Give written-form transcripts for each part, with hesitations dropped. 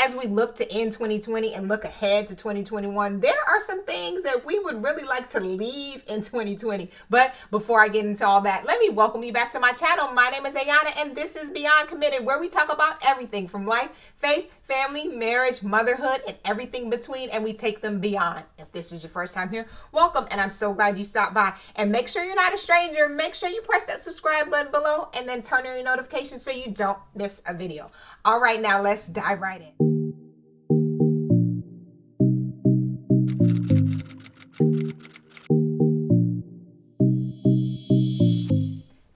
as we look to end 2020 and look ahead to 2021, there are some things that we would really like to leave in 2020. But before I get into all that, let me welcome you back to my channel. My name is Ayanna, and this is Beyond Committed, where we talk about everything from life, faith, family, marriage, motherhood, and everything between, and we take them beyond. If this is your first time here, welcome, and I'm so glad you stopped by. And make sure you're not a stranger. Make sure you press that subscribe button below and then turn on your notifications so you don't miss a video. All right, now let's dive right in.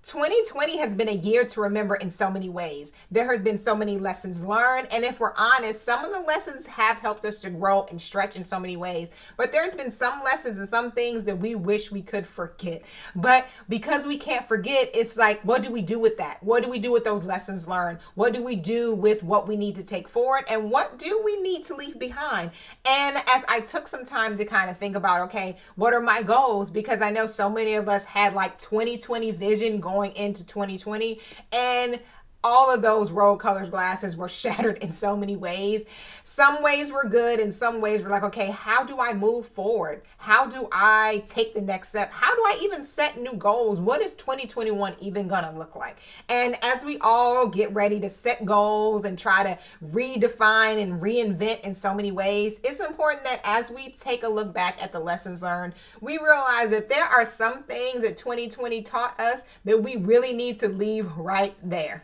2020 has been a year to remember in so many ways. There have been so many lessons learned, and if we're honest, some of the lessons have helped us to grow and stretch in so many ways. But there's been some lessons and some things that we wish we could forget. But because we can't forget, it's like, what do we do with that? What do we do with those lessons learned? What do we do with what we need to take forward? And what do we need to leave behind? And as I took some time to kind of think about, okay, what are my goals? Because I know so many of us had like 2020 vision going into 2020, and all of those rose-colored glasses were shattered in so many ways. Some ways were good, and some ways were like, okay, how do I move forward? How do I take the next step? How do I even set new goals? What is 2021 even gonna look like? And as we all get ready to set goals and try to redefine and reinvent in so many ways, it's important that as we take a look back at the lessons learned, we realize that there are some things that 2020 taught us that we really need to leave right there.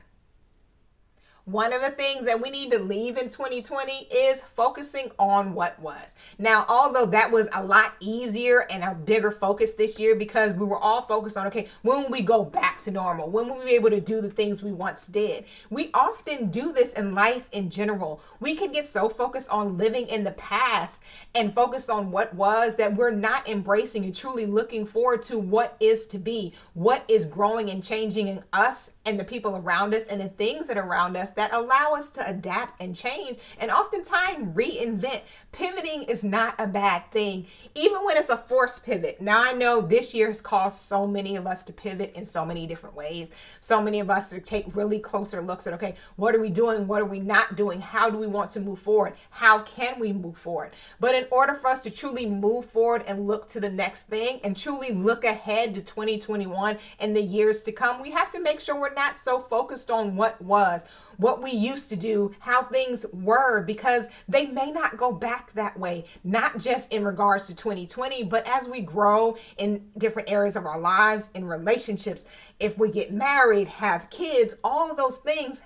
One of the things that we need to leave in 2020 is focusing on what was. Now, although that was a lot easier and a bigger focus this year because we were all focused on, okay, when will we go back to normal? When will we be able to do the things we once did? We often do this in life in general. We can get so focused on living in the past and focused on what was that we're not embracing and truly looking forward to what is to be, what is growing and changing in us and the people around us and the things that are around us that allow us to adapt and change and oftentimes reinvent. Pivoting is not a bad thing, even when it's a forced pivot. Now, I know this year has caused so many of us to pivot in so many different ways. So many of us to take really closer looks at, okay, what are we doing? What are we not doing? How do we want to move forward? How can we move forward? But in order for us to truly move forward and look to the next thing and truly look ahead to 2021 and the years to come, we have to make sure we're not so focused on what was, what we used to do, how things were, because they may not go back that way, not just in regards to 2020, but as we grow in different areas of our lives, in relationships, if we get married, have kids, all of those things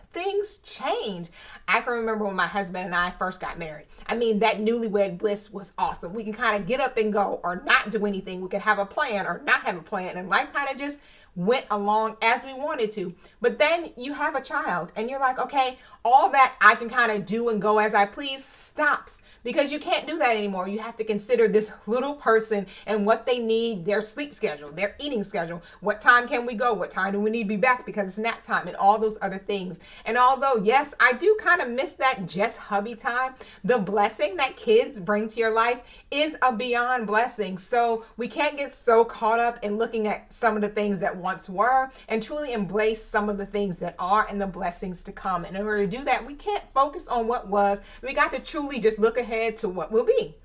change. I can remember when my husband and I first got married. I mean, that newlywed bliss was awesome. We can kind of get up and go or not do anything. We could have a plan or not have a plan, and life kind of just went along as we wanted to. But then you have a child and you're like, okay, all that I can kind of do and go as I please stops. Because you can't do that anymore. You have to consider this little person and what they need, their sleep schedule, their eating schedule. What time can we go? What time do we need to be back because it's nap time and all those other things. And although, yes, I do kind of miss that just hubby time, the blessing that kids bring to your life is a beyond blessing. So we can't get so caught up in looking at some of the things that once were and truly embrace some of the things that are and the blessings to come. And in order to do that, we can't focus on what was. We got to truly just look ahead to what will be.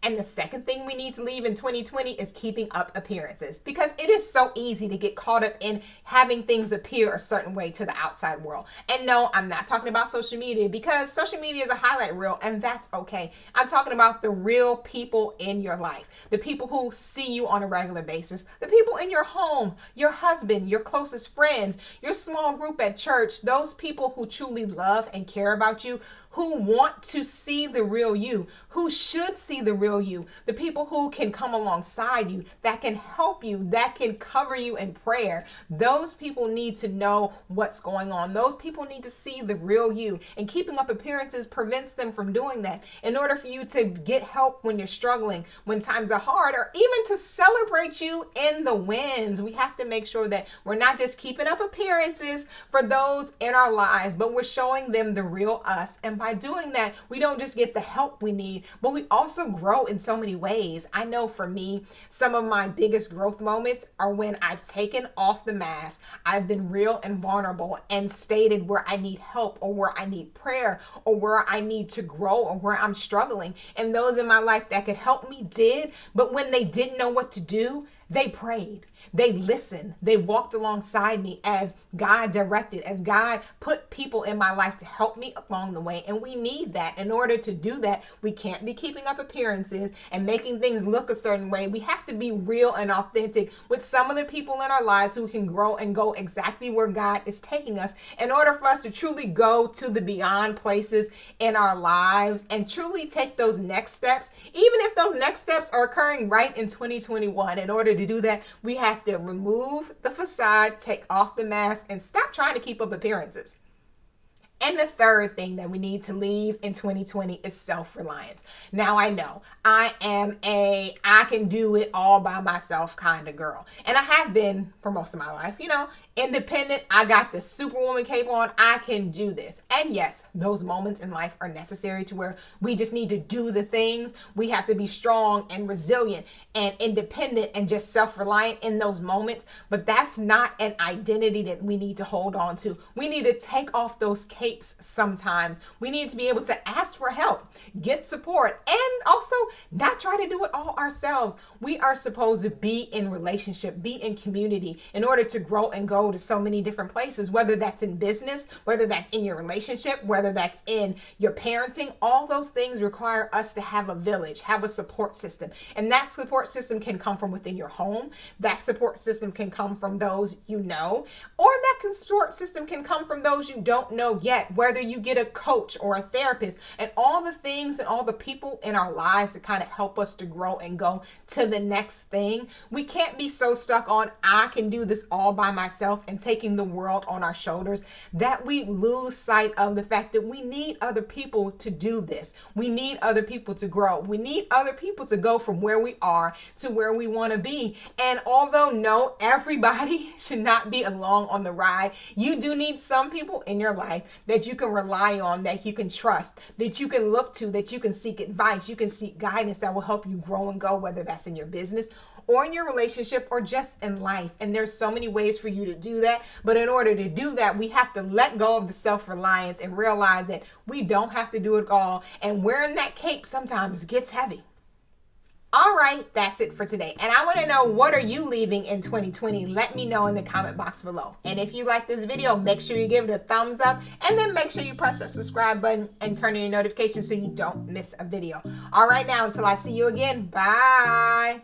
And the second thing we need to leave in 2020 is keeping up appearances, because it is so easy to get caught up in having things appear a certain way to the outside world. And no, I'm not talking about social media, because social media is a highlight reel and that's okay. I'm talking about the real people in your life, the people who see you on a regular basis, the people in your home, your husband, your closest friends, your small group at church, those people who truly love and care about you, who want to see the real you, who should see the real you, the people who can come alongside you, that can help you, that can cover you in prayer. Those people need to know what's going on. Those people need to see the real you. And keeping up appearances prevents them from doing that. In order for you to get help when you're struggling, when times are hard, or even to celebrate you in the wins, we have to make sure that we're not just keeping up appearances for those in our lives, but we're showing them the real us. And by doing that, we don't just get the help we need, but we also grow grow in so many ways. I know for me, some of my biggest growth moments are when I've taken off the mask, I've been real and vulnerable and stated where I need help or where I need prayer or where I need to grow or where I'm struggling. And those in my life that could help me did, but when they didn't know what to do, they prayed. They listened. They walked alongside me as God directed, as God put people in my life to help me along the way. And we need that. In order to do that, we can't be keeping up appearances and making things look a certain way. We have to be real and authentic with some of the people in our lives who can grow and go exactly where God is taking us in order for us to truly go to the beyond places in our lives and truly take those next steps, even if those next steps are occurring right in 2021. In order to do that, we have to remove the facade, take off the mask, and stop trying to keep up appearances. And the third thing that we need to leave in 2020 is self-reliance. Now I know I am I can do it all by myself kind of girl. And I have been for most of my life, independent. I got the superwoman cape on. I can do this. And yes, those moments in life are necessary to where we just need to do the things. We have to be strong and resilient and independent and just self-reliant in those moments. But that's not an identity that we need to hold on to. We need to take off those capes sometimes. We need to be able to ask for help, get support, and also not try to do it all ourselves. We are supposed to be in relationship, be in community in order to grow and go to so many different places, whether that's in business, whether that's in your relationship, whether that's in your parenting. All those things require us to have a village, have a support system. And that support system can come from within your home. That support system can come from those you know, or that support system can come from those you don't know yet, whether you get a coach or a therapist, and all the things and all the people in our lives that kind of help us to grow and go to the next thing. We can't be so stuck on, I can do this all by myself and taking the world on our shoulders, that we lose sight of the fact that we need other people to do this. We need other people to grow. We need other people to go from where we are to where we want to be. And although no, everybody should not be along on the ride, you do need some people in your life that you can rely on, that you can trust, that you can look to, that you can seek advice, you can seek guidance that will help you grow and go, whether that's in your business or in your relationship or just in life. And there's so many ways for you to do that. But in order to do that, we have to let go of the self-reliance and realize that we don't have to do it all. And wearing that cape sometimes gets heavy. All right, that's it for today. And I want to know, what are you leaving in 2020? Let me know in the comment box below. And if you like this video, make sure you give it a thumbs up, and then make sure you press the subscribe button and turn on your notifications so you don't miss a video. All right, now until I see you again, bye.